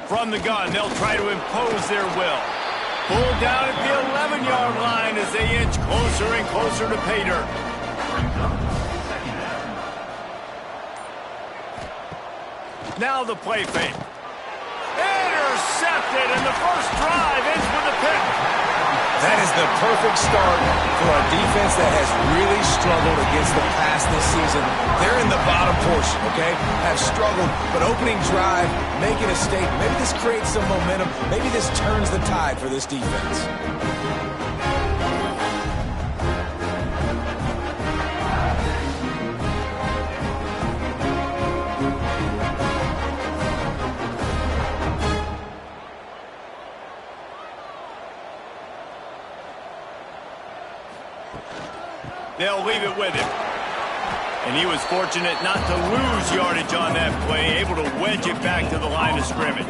From the gun, they'll try to impose their will. Pulled down at the 11-yard line as they inch closer and closer to pay dirt. Now the play fake. Intercepted, and the first drive ends with a pick. That is the perfect start for a defense that has really struggled against the pass this season. They're in the bottom portion, okay? Have struggled, but opening drive, making a statement. Maybe this creates some momentum. Maybe this turns the tide for this defense. They'll leave it with him. And he was fortunate not to lose yardage on that play, able to wedge it back to the line of scrimmage.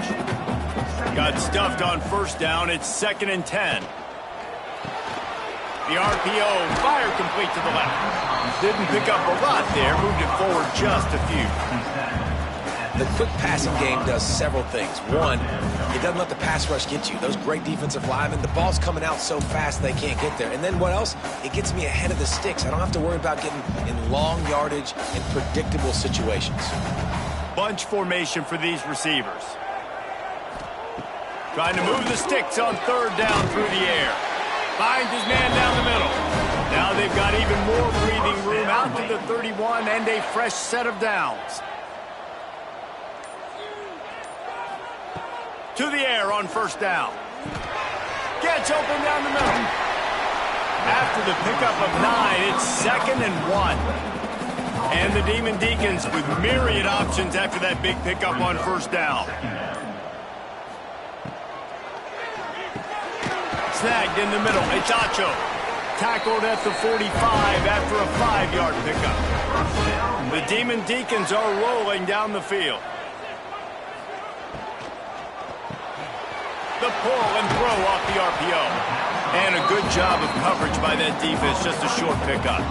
Got stuffed on first down. It's 2nd and 10. The RPO, fire complete to the left. Didn't pick up a lot there, moved it forward just a few. The quick passing game does several things. One, it doesn't let the pass rush get you. Those great defensive linemen, the ball's coming out so fast they can't get there. And then what else? It gets me ahead of the sticks. I don't have to worry about getting in long yardage and predictable situations. Bunch formation for these receivers. Trying to move the sticks on 3rd down through the air. Finds his man down the middle. Now they've got even more breathing room out to the 31 and a fresh set of downs. To the air on 1st down. Gets open down the middle. After the pickup of 9, it's 2nd and 1. And the Demon Deacons with myriad options after that big pickup on 1st down. Snagged in the middle. It's Acho. Tackled at the 45 after a 5-yard pickup. The Demon Deacons are rolling down the field. The pull and throw off the RPO. And a good job of coverage by that defense, just a short pickup.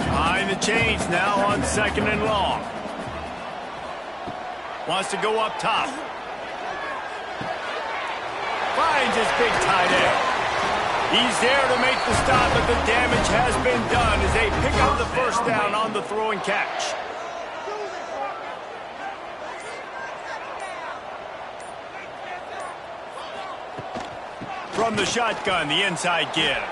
Behind the chains now on 2nd and long. Wants to go up top. Finds his big tight end. He's there to make the stop, but the damage has been done as they pick up the 1st down on the throw and catch. From the shotgun, the inside give.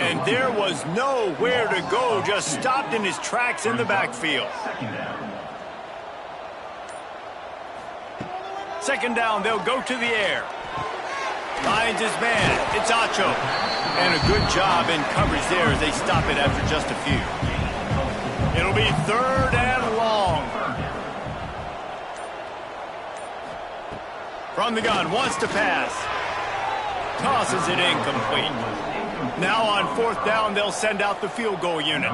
And there was nowhere to go, just stopped in his tracks in the backfield. 2nd down, they'll go to the air. Finds his man, it's Acho. And a good job in coverage there as they stop it after just a few. It'll be 3rd and long. From the gun, wants to pass. Tosses it incomplete. Now on 4th down, they'll send out the field goal unit.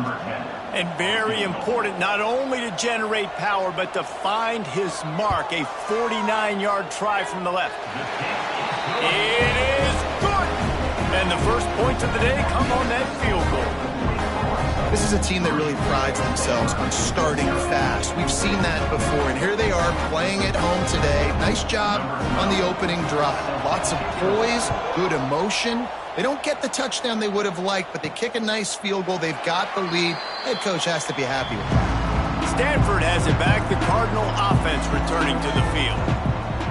And very important not only to generate power, but to find his mark, a 49-yard try from the left. It is good! And the first points of the day come on that field goal. This is a team that really prides themselves on starting fast. We've seen that before, and here they are playing at home today. Nice job on the opening drive. Lots of poise, good emotion. They don't get the touchdown they would have liked, but they kick a nice field goal. They've got the lead. Head coach has to be happy with that. Stanford has it back. The Cardinal offense returning to the field.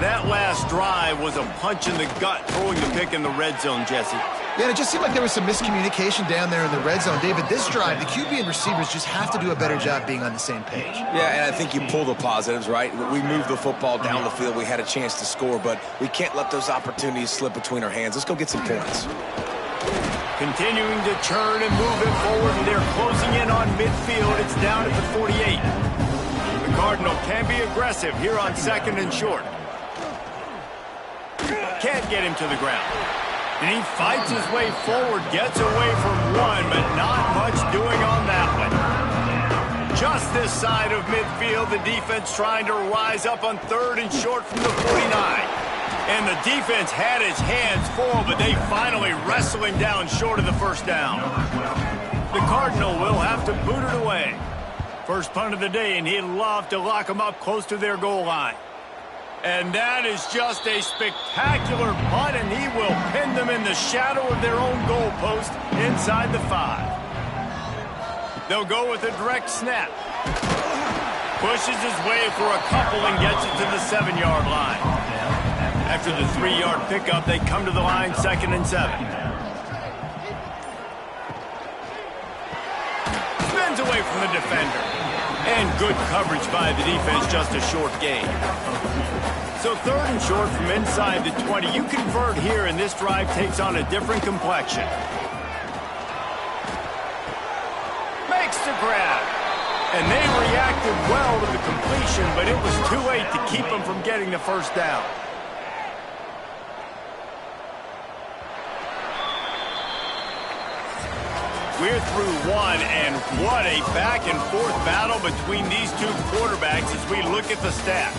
That last drive was a punch in the gut, throwing the pick in the red zone, Jesse. Yeah, and it just seemed like there was some miscommunication down there in the red zone. David, this drive, the QB and receivers just have to do a better job being on the same page. Yeah, and I think you pull the positives, right? We moved the football down the field. We had a chance to score, but we can't let those opportunities slip between our hands. Let's go get some points. Continuing to churn and move it forward. They're closing in on midfield. It's down at the 48. The Cardinal can be aggressive here on 2nd and short. Can't get him to the ground. And he fights his way forward, gets away from one, but not much doing on that one. Just this side of midfield, the defense trying to rise up on 3rd and short from the 49. And the defense had its hands full, but they finally wrestle him down short of the 1st down. The Cardinal will have to boot it away. First punt of the day, and he'd love to lock them up close to their goal line. And that is just a spectacular punt, and he will pin them in the shadow of their own goalpost inside the 5. They'll go with a direct snap. Pushes his way for a couple and gets it to the 7-yard line. After the 3-yard pickup, they come to the line 2nd and 7. Spins away from the defender. And good coverage by the defense, just a short gain. So 3rd and short from inside the 20. You convert here, and this drive takes on a different complexion. Makes the grab. And they reacted well to the completion, but it was too late to keep them from getting the first down. We're through one, and what a back-and-forth battle between these two quarterbacks as we look at the stats.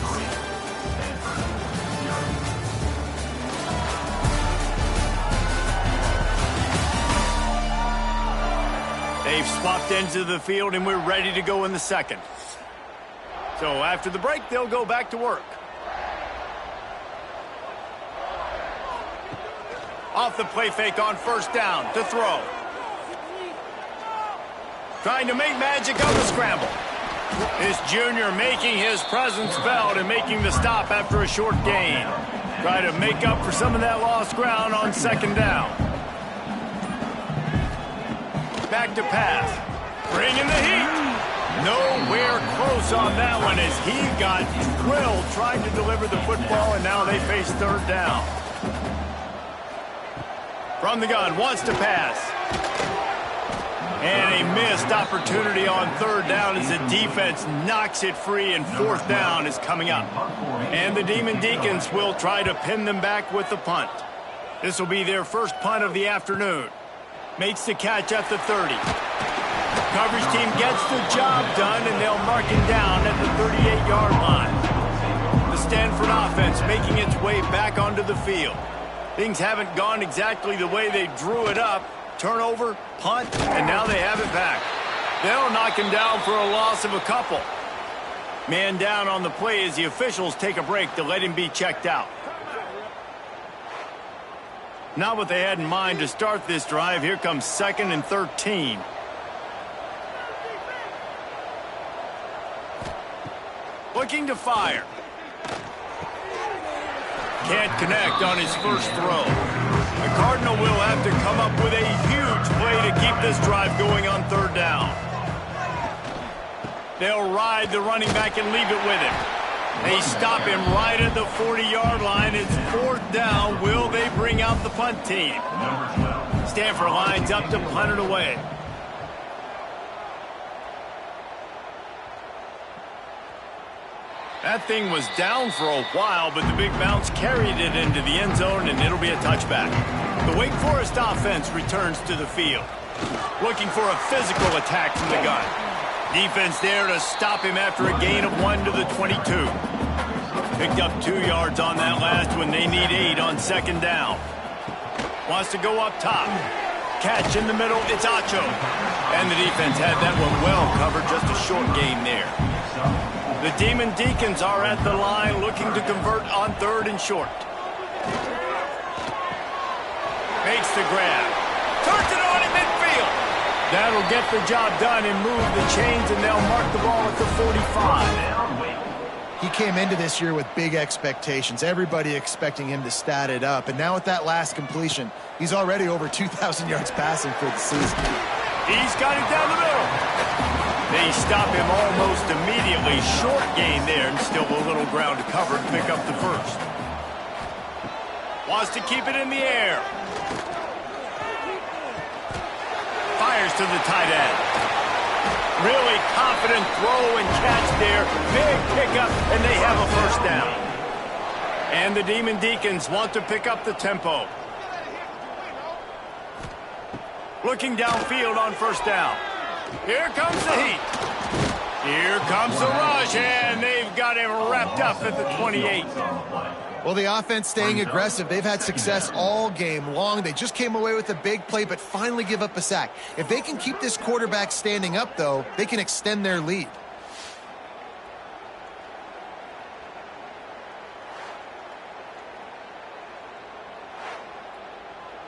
They've swapped ends of the field, and we're ready to go in the 2nd. So after the break, they'll go back to work. Off the play fake on 1st down to throw. Trying to make magic on the scramble. This junior making his presence felt and making the stop after a short gain. Try to make up for some of that lost ground on 2nd down. Back to pass. Bringing the heat. Nowhere close on that one as he got drilled trying to deliver the football, and now they face 3rd down. From the gun, wants to pass. And a missed opportunity on 3rd down as the defense knocks it free, and 4th down is coming up. And the Demon Deacons will try to pin them back with the punt. This will be their first punt of the afternoon. Makes the catch at the 30. Coverage team gets the job done, and they'll mark him down at the 38-yard line. The Stanford offense making its way back onto the field. Things haven't gone exactly the way they drew it up. Turnover, punt, and now they have it back. They'll knock him down for a loss of a couple. Man down on the play as the officials take a break to let him be checked out. Not what they had in mind to start this drive. Here comes 2nd and 13. Looking to fire. Can't connect on his first throw. The Cardinal will have to come up with a huge play to keep this drive going on 3rd down. They'll ride the running back and leave it with him. They stop him right at the 40-yard line. It's 4th down. Will they bring out the punt team? Stanford lines up to punt it away. That thing was down for a while, but the big bounce carried it into the end zone, and it'll be a touchback. The Wake Forest offense returns to the field, looking for a physical attack from the gun. Defense there to stop him after a gain of 1 to the 22. Picked up 2 yards on that last one. They need 8 on 2nd down. Wants to go up top. Catch in the middle. It's Acho. And the defense had that one well covered. Just a short gain there. The Demon Deacons are at the line looking to convert on 3rd and short. Makes the grab. Turns it on in midfield. That'll get the job done and move the chains, and they'll mark the ball at the 45. He came into this year with big expectations. Everybody expecting him to stat it up. And now with that last completion, he's already over 2,000 yards passing for the season. He's got it down the middle. They stop him almost immediately. Short gain there, and still a little ground to cover to pick up the first. Wants to keep it in the air. Fires to the tight end. Really confident throw and catch there. Big pickup, and they have a first down. And the Demon Deacons want to pick up the tempo. Looking downfield on 1st down. Here comes the heat. Here comes the rush, and they've got him wrapped up at the 28. Well, the offense staying aggressive. They've had success all game long. They just came away with a big play, but finally give up a sack. If they can keep this quarterback standing up, though, they can extend their lead.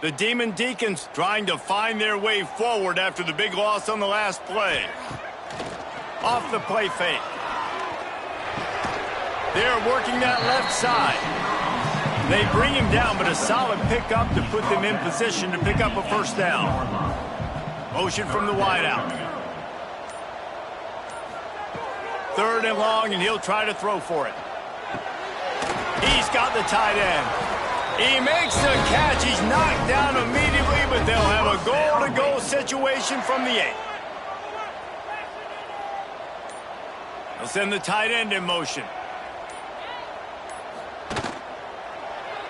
The Demon Deacons trying to find their way forward after the big loss on the last play. Off the play fake. They're working that left side. They bring him down, but a solid pickup to put them in position to pick up a first down. Motion from the wideout. 3rd and long, and he'll try to throw for it. He's got the tight end. He makes the catch. He's knocked down immediately, but they'll have a goal-to-goal situation from the 8. They'll send the tight end in motion.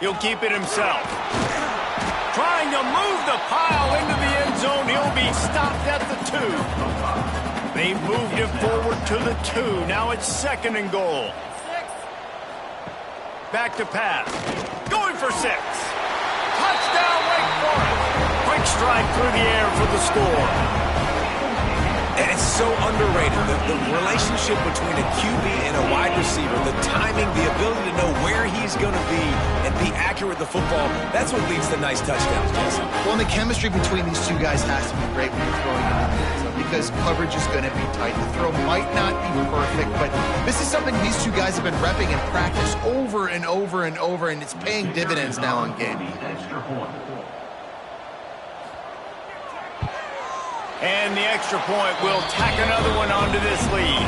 He'll keep it himself. Trying to move the pile into the end zone. He'll be stopped at the 2. They've moved him forward to the 2. Now it's 2nd and goal. Back to pass. Going for 6. Touchdown, Wake Forest. Quick strike through the air for the score. And it's so underrated, the relationship between a QB and a wide receiver, the timing, the ability to know where he's going to be and be accurate with the football, that's what leads to nice touchdowns, Jason. Well, and the chemistry between these two guys has to be great when you're throwing in the end zone because coverage is going to be tight. The throw might not be perfect, but this is something these two guys have been repping in practice over and over and over, and it's paying dividends now in game. And the extra point will tack another one onto this lead.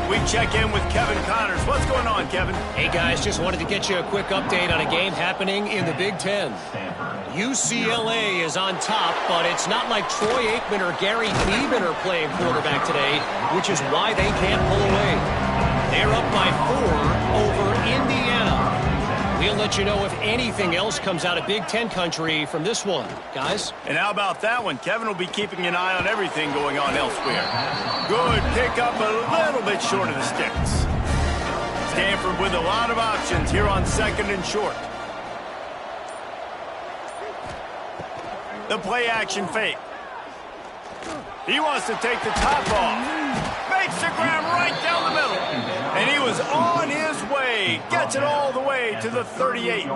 We check in with Kevin Connors. What's going on, Kevin? Hey, guys, just wanted to get you a quick update on a game happening in the Big Ten. UCLA is on top, but it's not like Troy Aikman or Gary Beeman are playing quarterback today, which is why they can't pull away. They're up by 4 over Indiana. We'll let you know if anything else comes out of Big Ten country from this one, guys. And how about that one? Kevin will be keeping an eye on everything going on elsewhere. Good pickup, a little bit short of the sticks. Stanford with a lot of options here on 2nd and short. The play action fake. He wants to take the top off. Makes the grab right down the middle. And he was on his way. Gets it all the way to the 38.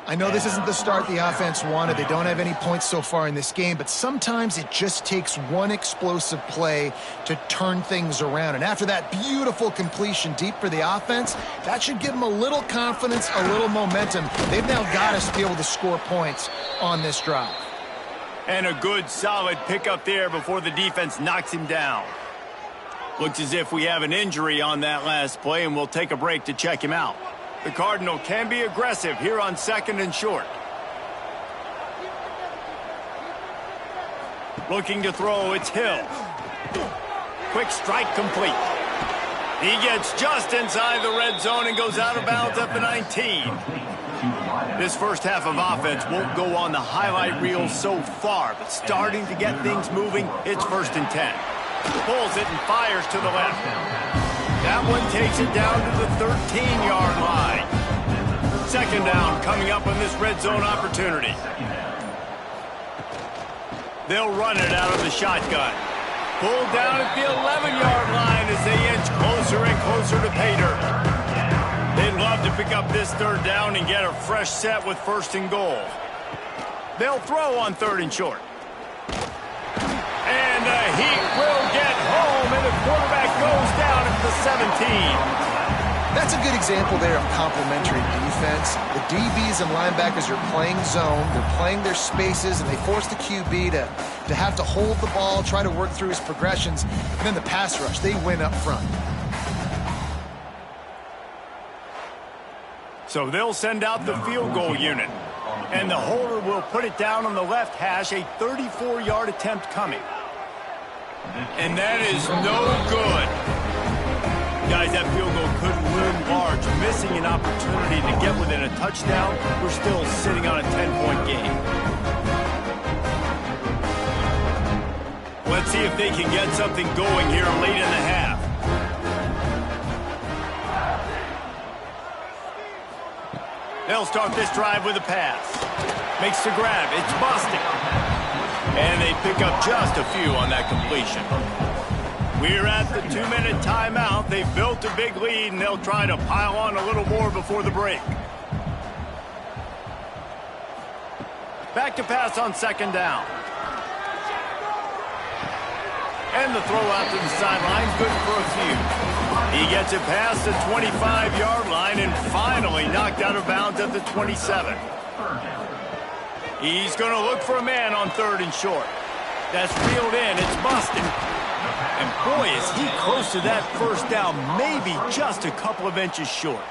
I know this isn't the start the offense wanted. They don't have any points so far in this game, but sometimes it just takes one explosive play to turn things around. And after that beautiful completion deep for the offense, that should give them a little confidence, a little momentum. They've now got us to be able to score points on this drive. And a good, solid pickup there before the defense knocks him down. Looks as if we have an injury on that last play, and we'll take a break to check him out. The Cardinal can be aggressive here on 2nd and short. Looking to throw, it's Hill. Quick strike complete. He gets just inside the red zone and goes out of bounds at the 19. This first half of offense won't go on the highlight reel so far, but starting to get things moving, it's 1st and 10. Pulls it and fires to the left. That one takes it down to the 13-yard line. 2nd down coming up on this red zone opportunity. They'll run it out of the shotgun. Pulled down at the 11-yard line as they inch closer and closer to pay dirt. They'd love to pick up this 3rd down and get a fresh set with 1st and goal. They'll throw on 3rd and short. And the Heat will get home, and the quarterback goes down at the 17. That's a good example there of complementary defense. The DBs and linebackers are playing zone. They're playing their spaces, and they force the QB to have to hold the ball, try to work through his progressions. And then the pass rush, they win up front. So they'll send out the field goal unit. And the holder will put it down on the left hash, a 34-yard attempt coming. And that is no good. Guys, that field goal could loom large. Missing an opportunity to get within a touchdown. We're still sitting on a 10-point game. Let's see if they can get something going here late in the half. They'll start this drive with a pass. Makes the grab. It's Bostic. And they pick up just a few on that completion. We're at the 2-minute timeout. They've built a big lead, and they'll try to pile on a little more before the break. Back to pass on second down. And the throw out to the sideline, good for a few. He gets it past the 25-yard line and finally knocked out of bounds at the 27. He's going to look for a man on third and short. That's reeled in. It's busted. And boy, is he close to that first down, maybe just a couple of inches short.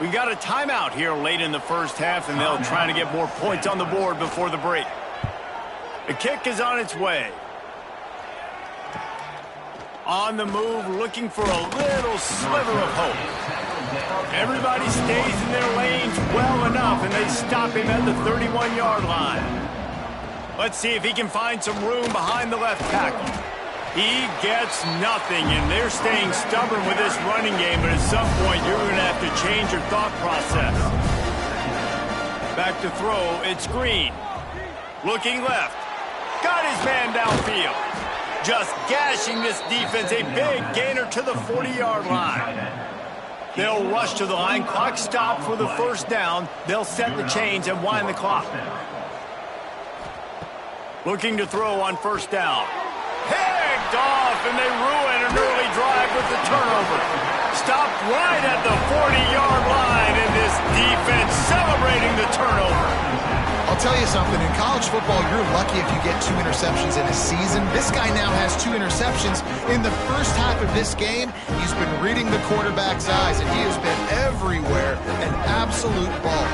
We got a timeout here late in the first half, and they'll try to get more points on the board before the break. The kick is on its way. On the move, looking for a little sliver of hope. Everybody stays in their lanes well enough, and they stop him at the 31-yard line. Let's see if he can find some room behind the left tackle. He gets nothing, and they're staying stubborn with this running game, but at some point you're going to have to change your thought process. Back to throw, it's Green. Looking left. Got his man downfield. Just gashing this defense, a big gainer to the 40-yard line. They'll rush to the line. Clock stopped for the first down. They'll set the chains and wind the clock. Looking to throw on first down. Picked off, and they ruin an early drive with the turnover. Stopped right at the 40-yard line, and this defense celebrating the turnover. I'll tell you something, in college football, you're lucky if you get 2 interceptions in a season. This guy now has 2 interceptions. In the first half of this game, he's been reading the quarterback's eyes, and he has been everywhere, an absolute ball.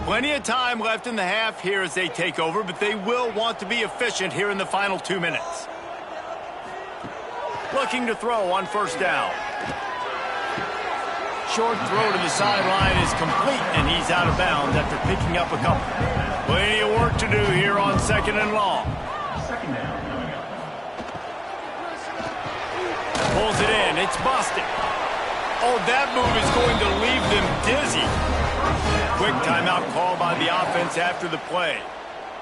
Plenty of time left in the half here as they take over, but they will want to be efficient here in the final 2 minutes. Looking to throw on first down. Short throw to the sideline is complete, and he's out of bounds after picking up a couple. Plenty of work to do here on second and long. Pulls it in. It's busted. Oh, that move is going to leave them dizzy. Quick timeout call by the offense after the play.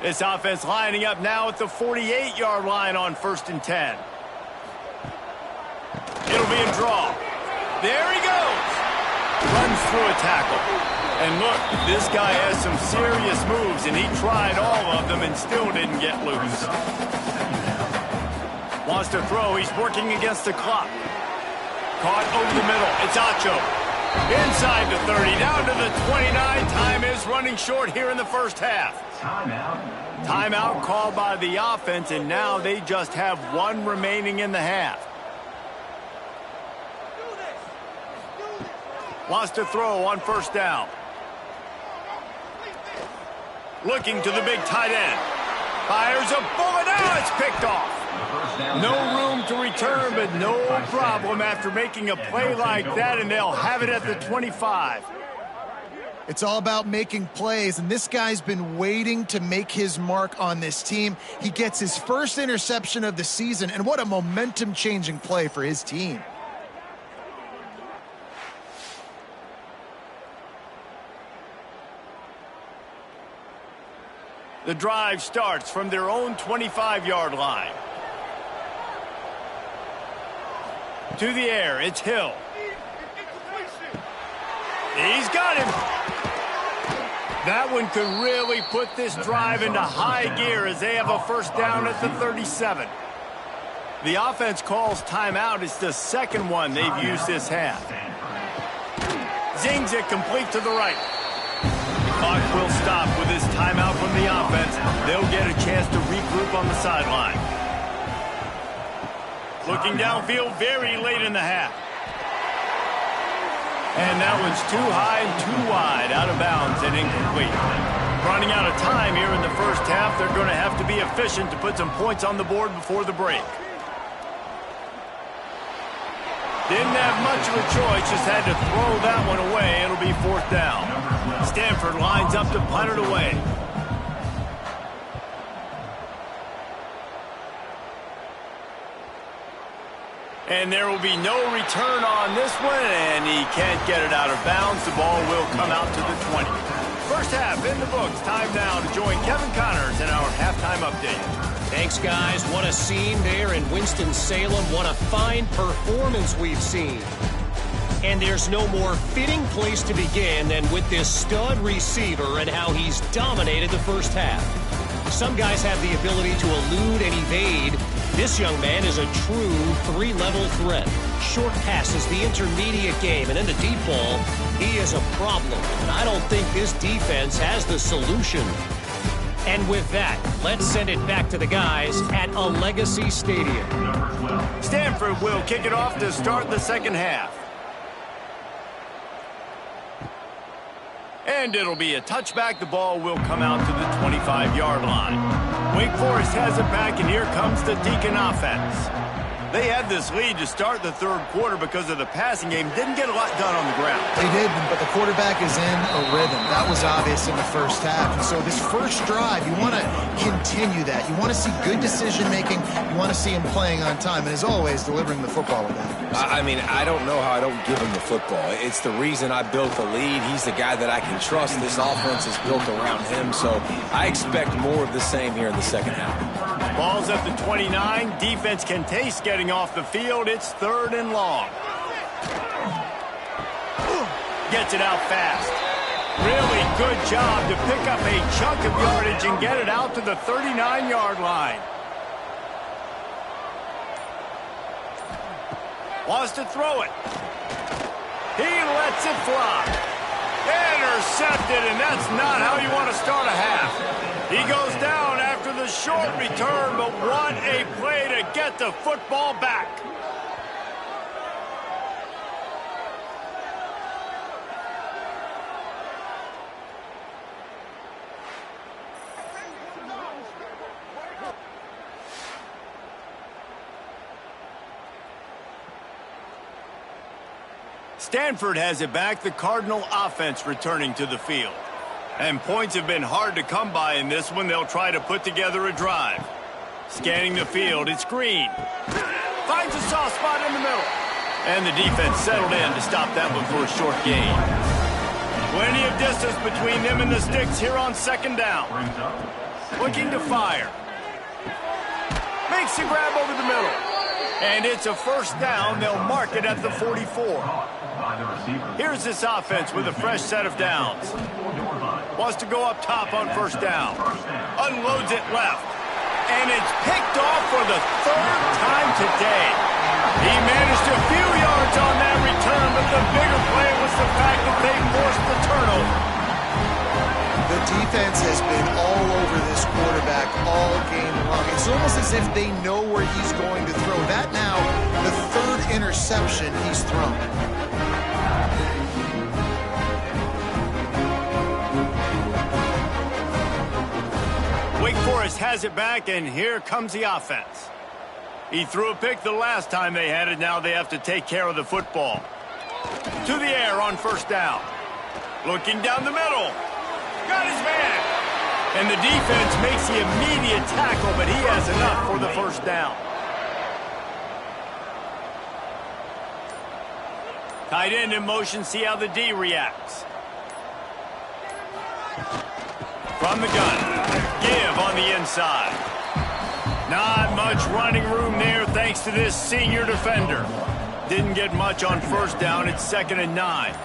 This offense lining up now at the 48-yard line on 1st and 10. It'll be a draw. There he goes. Runs through a tackle. And look, this guy has some serious moves, and he tried all of them and still didn't get loose. Wants to throw. He's working against the clock. Caught over the middle. It's Acho. Inside the 30, down to the 29. Time is running short here in the first half. Timeout called by the offense, and now they just have 1 remaining in the half. Wants to throw on first down. Looking to the big tight end. Fires a bullet. Now it's picked off. No room to return, but no problem after making a play like that, and they'll have it at the 25. It's all about making plays, and this guy's been waiting to make his mark on this team. He gets his first interception of the season, and what a momentum-changing play for his team. The drive starts from their own 25-yard line. To the air, it's Hill. He's got him. That one could really put this drive into high gear as they have a first down at the 37. The offense calls timeout. It's the second one they've used this half. Zings it complete to the right. Clock will stop with this timeout from the offense. They'll get a chance to regroup on the sideline. Looking downfield very late in the half. And that one's too high and too wide, out of bounds and incomplete. Running out of time here in the first half, they're going to have to be efficient to put some points on the board before the break. Didn't have much of a choice, just had to throw that one away. It'll be fourth down. Stanford lines up to punt it away. And there will be no return on this one, and he can't get it out of bounds. The ball will come out to the 20. First half in the books. Time now to join Kevin Connors in our halftime update. Thanks, guys. What a scene there in Winston-Salem. What a fine performance we've seen. And there's no more fitting place to begin than with this stud receiver and how he's dominated the first half. Some guys have the ability to elude and evade. This young man is a true three-level threat. Short passes, the intermediate game, and in the deep ball, he is a problem. And I don't think this defense has the solution. And with that, let's send it back to the guys at Allegacy Stadium. Stanford will kick it off to start the second half. And it'll be a touchback. The ball will come out to the 25-yard line. Wake Forest has it back, and here comes the Deacon offense. They had this lead to start the third quarter because of the passing game. Didn't get a lot done on the ground. They did, but the quarterback is in a rhythm. That was obvious in the first half. And so this first drive, you want to continue that. You want to see good decision-making. You want to see him playing on time. And as always, delivering the football with that. I mean, I don't know how I don't give him the football. It's the reason I built the lead. He's the guy that I can trust. This offense is built around him. So I expect more of the same here in the second half. Ball's at the 29. Defense can taste getting off the field. It's third and long. Gets it out fast. Really good job to pick up a chunk of yardage and get it out to the 39-yard line. Wants to throw it. He lets it fly. Intercepted, and that's not how you want to start a half. He goes down after the short return, but what a play to get the football back. Stanford has it back. The Cardinal offense returning to the field. And points have been hard to come by in this one. They'll try to put together a drive. Scanning the field, it's Green. Finds a soft spot in the middle. And the defense settled in to stop that one for a short gain. Plenty of distance between them and the sticks here on second down. Looking to fire. Makes the grab over the middle. And it's a first down. They'll mark it at the 44. Here's this offense with a fresh set of downs. Wants to go up top on first down. Unloads it left. And it's picked off for the third time today. He managed a few yards on that return, but the bigger play was the fact that they forced the turnover. The defense has been all over this quarterback all game long. It's almost as if they know where he's going to throw. That now, the third interception he's thrown. Wake Forest has it back, and here comes the offense. He threw a pick the last time they had it. Now they have to take care of the football. To the air on first down. Looking down the middle. Got his man. And the defense makes the immediate tackle, but he has enough for the first down. Tight end in motion, see how the D reacts. From the gun. Give on the inside. Not much running room there thanks to this senior defender. Didn't get much on first down. It's 2nd and 9.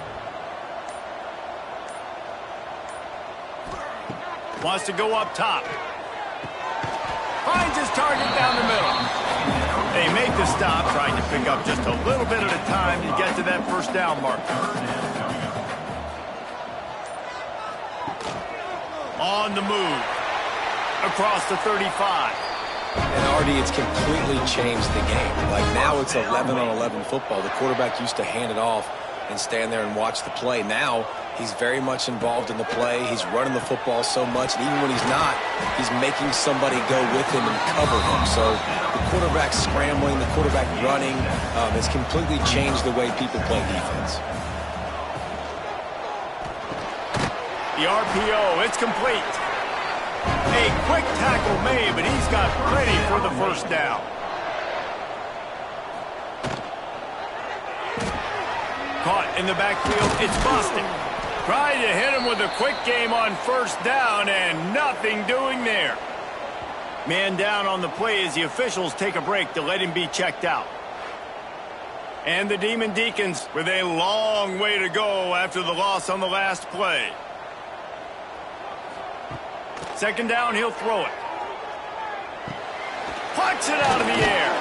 Wants to go up top. Finds his target down the middle. They make the stop, trying to pick up just a little bit at a time to get to that first down marker. On the move. Across the 35. And Artie, it's completely changed the game. Like now it's 11-on-11 football. The quarterback used to hand it off and stand there and watch the play. Now he's very much involved in the play. He's running the football so much, and even when he's not, he's making somebody go with him and cover him. So the quarterback scrambling, the quarterback running has completely changed the way people play defense. The RPO, it's complete. A quick tackle made, but he's got plenty for the first down. Caught in the backfield, it's Boston. Trying to hit him with a quick game on first down, and nothing doing there. Man down on the play as the officials take a break to let him be checked out. And the Demon Deacons with a long way to go after the loss on the last play. Second down, he'll throw it. Puts it out of the air.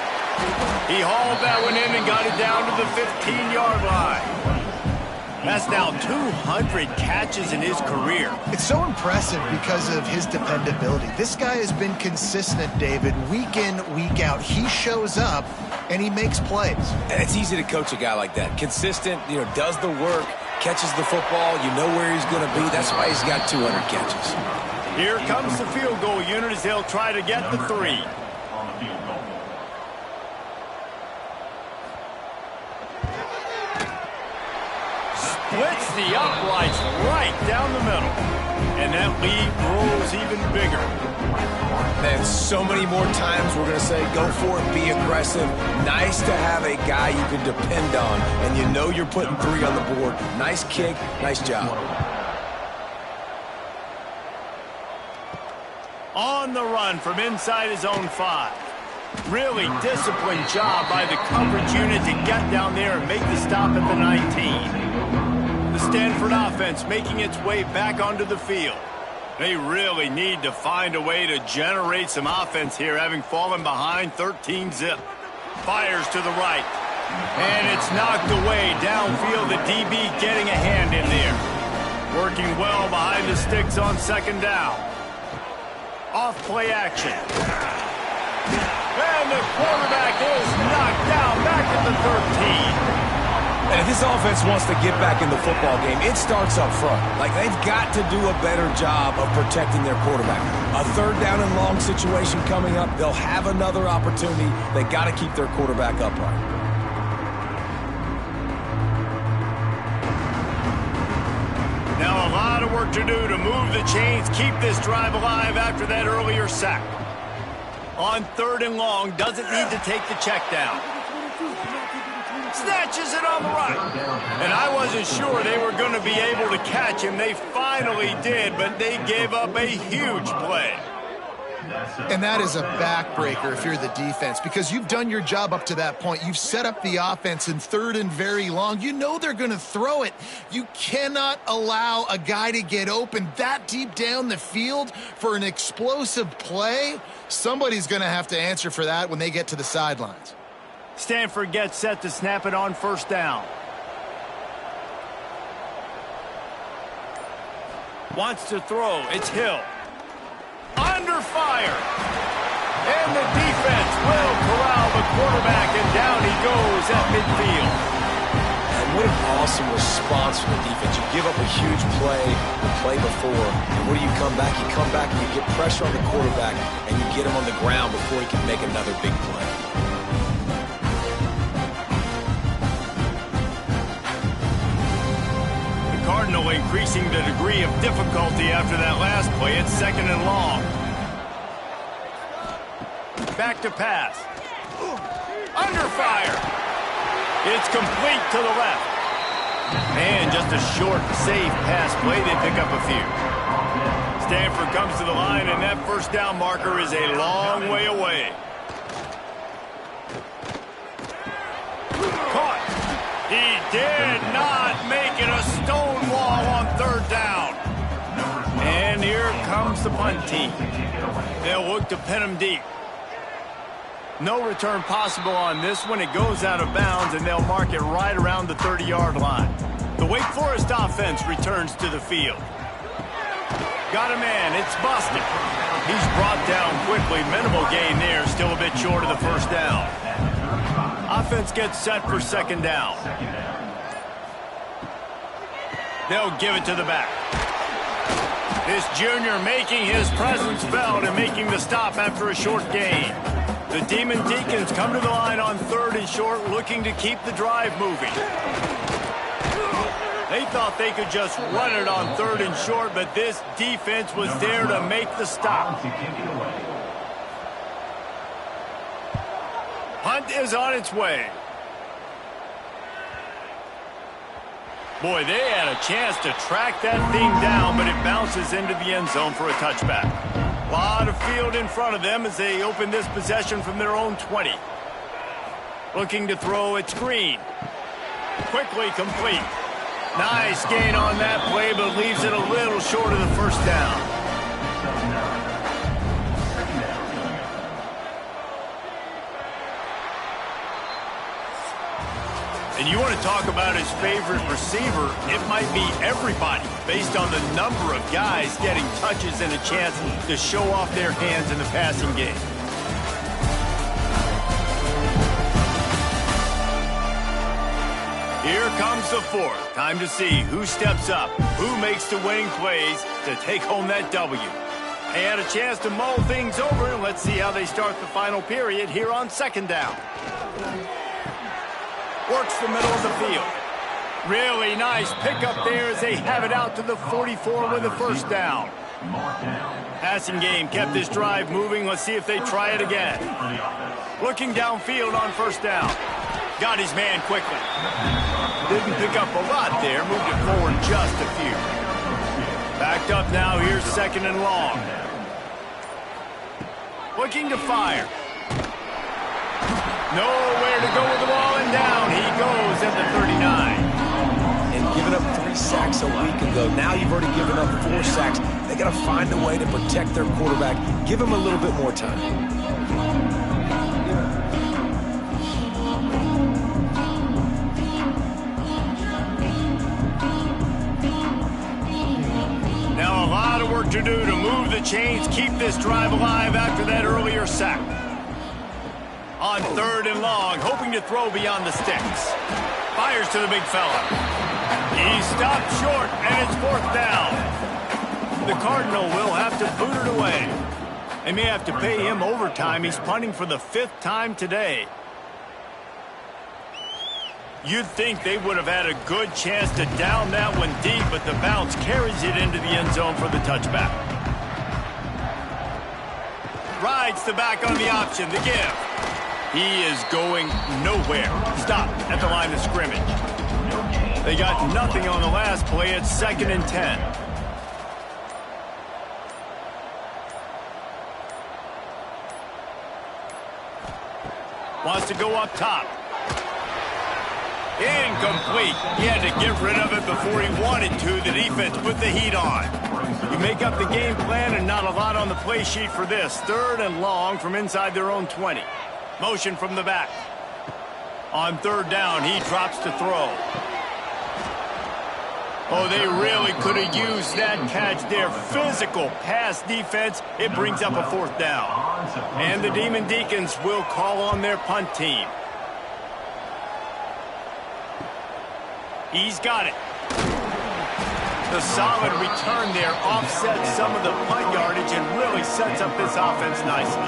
He hauled that one in and got it down to the 15-yard line. That's now 200 catches in his career. It's so impressive because of his dependability. This guy has been consistent, David, week in, week out. He shows up, and he makes plays. And it's easy to coach a guy like that. Consistent, does the work, catches the football. You know where he's going to be. That's why he's got 200 catches. Here comes the field goal unit as they'll try to get the 3. Splits the uprights right down the middle. And that lead grows even bigger. Man, so many more times we're going to say, go for it, be aggressive. Nice to have a guy you can depend on, and you know you're putting 3 on the board. Nice kick, nice job. On the run from inside his own 5. Really disciplined job by the coverage unit to get down there and make the stop at the 19. The Stanford offense making its way back onto the field. They really need to find a way to generate some offense here, having fallen behind 13-zip. Fires to the right. And it's knocked away downfield. The DB getting a hand in there. Working well behind the sticks on second down. Off play action. And the quarterback is knocked down back at the 13. And if this offense wants to get back in the football game, it starts up front. Like, they've got to do a better job of protecting their quarterback. A third down and long situation coming up. They'll have another opportunity. They got to keep their quarterback upright. Now a lot of work to do to move the chains, keep this drive alive after that earlier sack. On third and long, doesn't need to take the check down. Snatches it on the right. And I wasn't sure they were going to be able to catch him. They finally did, but they gave up a huge play. And that is a backbreaker if you're the defense, because you've done your job up to that point. You've set up the offense in third and very long. You know they're going to throw it. You cannot allow a guy to get open that deep down the field for an explosive play. Somebody's going to have to answer for that when they get to the sidelines. Stanford gets set to snap it on first down. Wants to throw. It's Hill. Under fire. And the defense will corral the quarterback, and down he goes at midfield. And what an awesome response from the defense. You give up a huge play the play before, and what do you come back? You come back and you get pressure on the quarterback, and you get him on the ground before he can make another big play. Cardinal increasing the degree of difficulty after that last play. It's second and long. Back to pass. Under fire. It's complete to the left. And just a short, safe pass play. They pick up a few. Stanford comes to the line, and that first down marker is a long way away. Caught. He did not make it a stonewall on third down. And here comes the punt team. They'll look to pin him deep. No return possible on this one. It goes out of bounds, and they'll mark it right around the 30-yard line. The Wake Forest offense returns to the field. Got a man. It's busted. He's brought down quickly. Minimal gain there. Still a bit short of the first down. Offense gets set for second down. They'll give it to the back. This junior making his presence felt and making the stop after a short gain. The Demon Deacons come to the line on third and short, looking to keep the drive moving. They thought they could just run it on third and short, but this defense was there to make the stop. Hunt is on its way. Boy, they had a chance to track that thing down, but it bounces into the end zone for a touchback. A lot of field in front of them as they open this possession from their own 20. Looking to throw, it's Green. Quickly complete. Nice gain on that play, but leaves it a little short of the first down. And you want to talk about his favorite receiver, it might be everybody, based on the number of guys getting touches and a chance to show off their hands in the passing game. Here comes the fourth. Time to see who steps up, who makes the winning plays to take home that W. They had a chance to mull things over. Let's see how they start the final period here on second down. Works the middle of the field. Really nice pickup there as they have it out to the 44 with a first down. Passing game kept this drive moving. Let's see if they try it again. Looking downfield on first down. Got his man quickly. Didn't pick up a lot there. Moved it forward just a few. Backed up now. Here's second and long. Looking to fire. Nowhere to go with the ball, and down he goes at the 39. And giving up 3 sacks a week ago, now you've already given up 4 sacks. They got to find a way to protect their quarterback. Give him a little bit more time. Now a lot of work to do to move the chains, keep this drive alive after that earlier sack. On third and long, hoping to throw beyond the sticks. Fires to the big fella. He stopped short, and it's fourth down. The Cardinal will have to boot it away. They may have to pay him overtime. He's punting for the 5th time today. You'd think they would have had a good chance to down that one deep, but the bounce carries it into the end zone for the touchback. Rides the back on the option, the give. He is going nowhere. Stop at the line of scrimmage. They got nothing on the last play. It's 2nd and 10. Wants to go up top. Incomplete. He had to get rid of it before he wanted to. The defense put the heat on. You make up the game plan and not a lot on the play sheet for this. 3rd and long from inside their own 20. Motion from the back. On 3rd down, he drops to throw. Oh, they really could have used that catch there. Physical pass defense. It brings up a 4th down. And the Demon Deacons will call on their punt team. He's got it. The solid return there offsets some of the punt yardage and really sets up this offense nicely.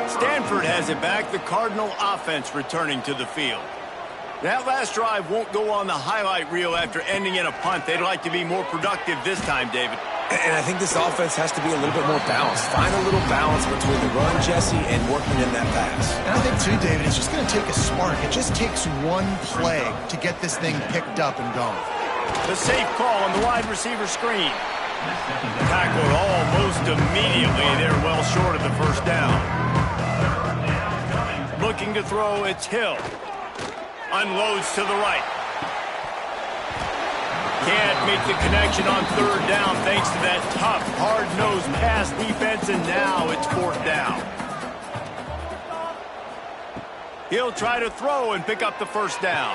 Stanford has it back. The Cardinal offense returning to the field. That last drive won't go on the highlight reel after ending in a punt. They'd like to be more productive this time, David. And I think this offense has to be a little bit more balanced. Find a little balance between the run, Jesse, and working in that pass. And I think, too, David, it's just going to take a spark. It just takes one play to get this thing picked up and going. The safe call on the wide receiver screen. Tackled almost immediately. They're well short of the first down. Looking to throw, it's Hill. Unloads to the right. Can't make the connection on 3rd down thanks to that tough, hard-nosed pass defense, and now it's 4th down. He'll try to throw and pick up the first down.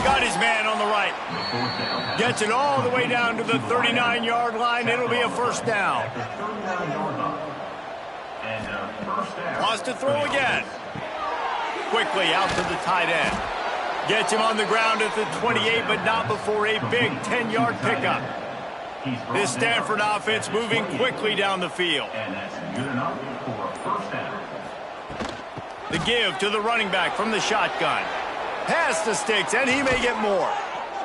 Got his man on the right. Gets it all the way down to the 39-yard line. It'll be a first down. Wants to throw again. Quickly out to the tight end. Gets him on the ground at the 28, but not before a big 10-yard pickup. This Stanford offense moving quickly down the field. The give to the running back from the shotgun. Past the sticks, and he may get more.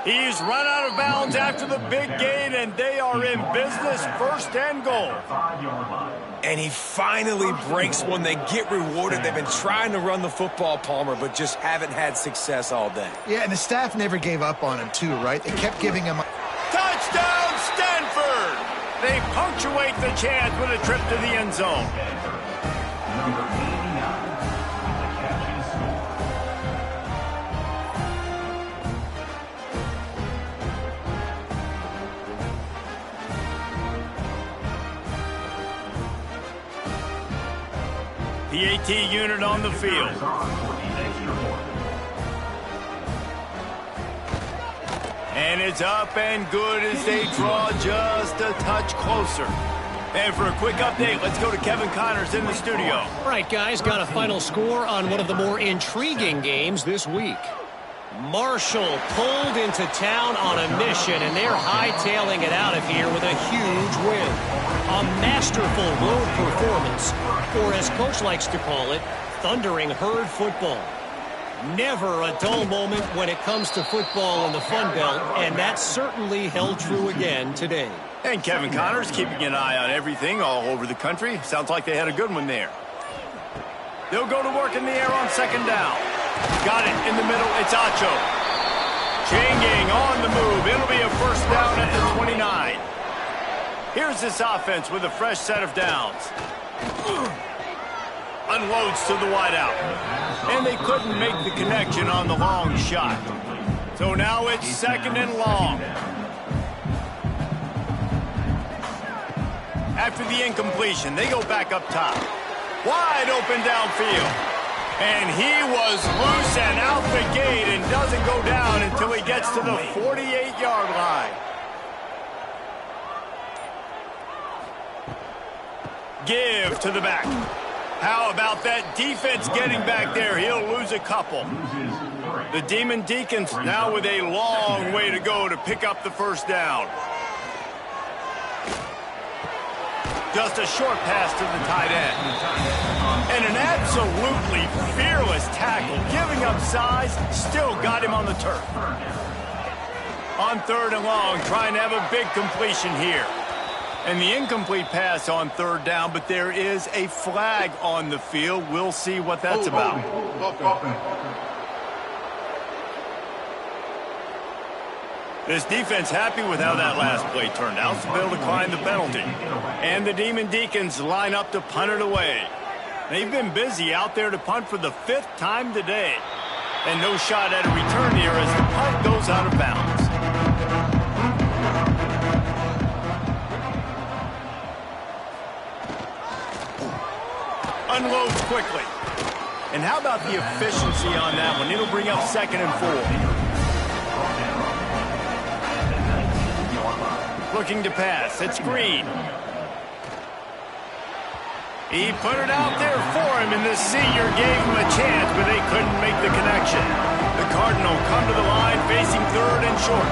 He's run out of bounds after the big gain, and they are in business. 1st and goal. And he finally breaks one. They get rewarded. They've been trying to run the football, Palmer, but just haven't had success all day. Yeah, and the staff never gave up on him, too, right? They kept giving him... Touchdown, Stanford! They punctuate the chance with a trip to the end zone. the AT unit on the field. And it's up and good as they draw just a touch closer. And for a quick update, let's go to Kevin Connors in the studio. All right, guys, got a final score on one of the more intriguing games this week. Marshall pulled into town on a mission, and they're hightailing it out of here with a huge win. A masterful road performance, or as Coach likes to call it, thundering herd football. Never a dull moment when it comes to football in the Fun Belt, and that certainly held true again today. And Kevin Connors keeping an eye on everything all over the country. Sounds like they had a good one there. They'll go to work in the air on second down. Got it in the middle. It's Acho. Chain gang on the move. It'll be a first down at the 29. Here's this offense with a fresh set of downs. Unloads to the wideout. And they couldn't make the connection on the long shot. So now it's second and long. After the incompletion, they go back up top. Wide open downfield. And he was loose and out the gate and doesn't go down until he gets to the 48-yard line. Give to the back. How about that defense getting back there? He'll lose a couple. The Demon Deacons now with a long way to go to pick up the first down. Just a short pass to the tight end. And an absolutely fearless tackle, giving up size, still got him on the turf. On third and long, trying to have a big completion here. And the incomplete pass on third down, but there is a flag on the field. We'll see what that's about. This defense happy with how that last play turned out, so they'll decline the penalty. And the Demon Deacons line up to punt it away. They've been busy out there to punt for the 5th time today. And no shot at a return here as the punt goes out of bounds. Unloads quickly. And how about the efficiency on that one? It'll bring up second and 4. Looking to pass. It's Green. He put it out there for him, and the senior gave him a chance, but they couldn't make the connection. The Cardinal come to the line, facing third and short.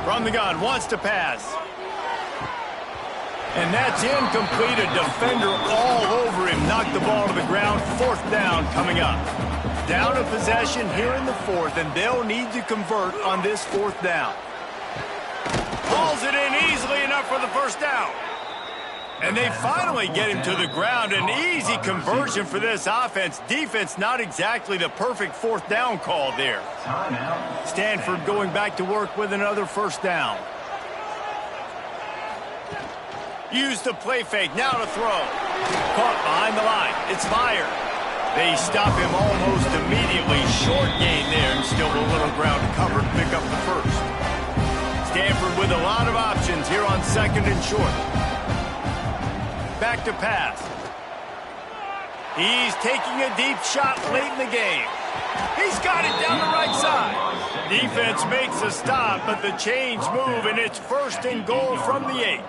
From the gun, wants to pass. And that's incomplete. A defender all over him. Knocked the ball to the ground. Fourth down coming up. Down a possession here in the 4th, and they'll need to convert on this 4th down. Pulls it in easily enough for the first down. And they finally get him to the ground. An easy conversion for this offense. Defense not exactly the perfect 4th down call there. Stanford going back to work with another first down. Use the play fake. Now to throw. Caught behind the line. It's fired. They stop him almost immediately. Short gain there and still a little ground to cover to pick up the first. Stanford with a lot of options here on second and short. Back to pass. He's taking a deep shot late in the game. He's got it down the right side. Defense makes a stop, but the chains move, and it's first and goal from the 8.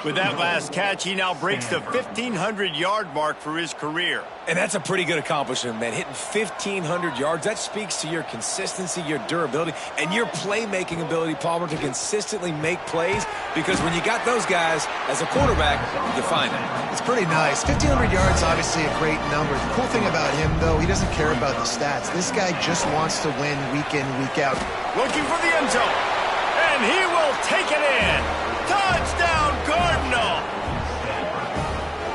With that last catch, he now breaks the 1,500-yard mark for his career. And that's a pretty good accomplishment, man. Hitting 1,500 yards, that speaks to your consistency, your durability, and your playmaking ability, Palmer, to consistently make plays. Because when you got those guys as a quarterback, you find that. It's pretty nice. 1,500 yards, obviously a great number. The cool thing about him, though, he doesn't care about the stats. This guy just wants to win week in, week out. Looking for the end zone. And he will take it in. Touchdown, Cardinal!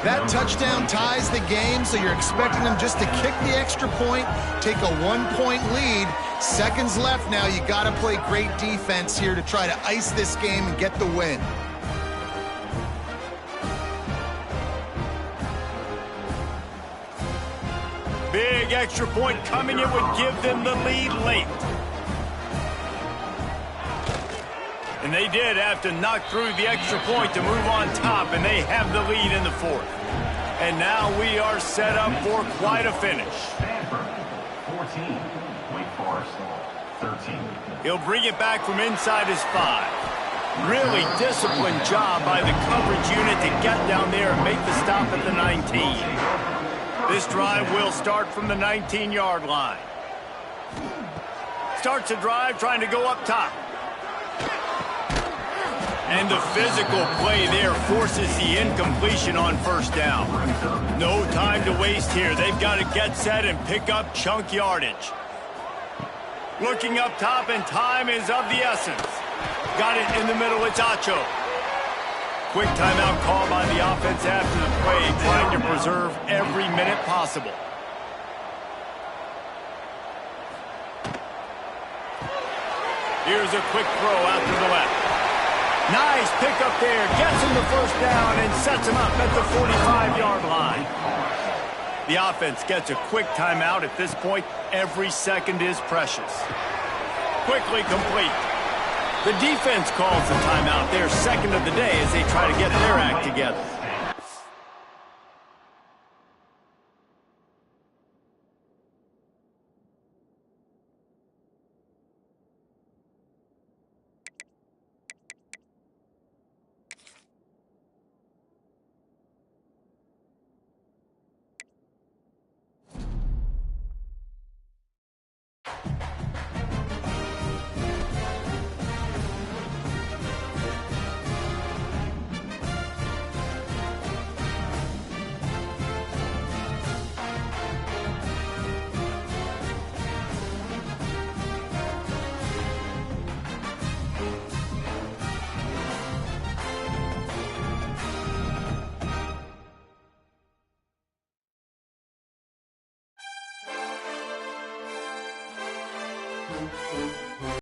That touchdown ties the game, so you're expecting them just to kick the extra point, take a 1-point lead. Seconds left now. You got to play great defense here to try to ice this game and get the win. Big extra point coming. It would give them the lead late. And they did have to knock through the extra point to move on top, and they have the lead in the fourth. And now we are set up for quite a finish. Stanford, 14. Wake Forest, 13. He'll bring it back from inside his 5. Really disciplined job by the coverage unit to get down there and make the stop at the 19. This drive will start from the 19-yard line. Starts a drive trying to go up top. And the physical play there forces the incompletion on first down. No time to waste here. They've got to get set and pick up chunk yardage. Looking up top, and time is of the essence. Got it in the middle, it's Acho. Quick timeout call by the offense after the play, trying to preserve every minute possible. Here's a quick throw out to the left. Nice pickup there, gets him the first down and sets him up at the 45-yard line. The offense gets a quick timeout at this point. Every second is precious. Quickly complete. The defense calls the timeout, their second of the day, as they try to get their act together.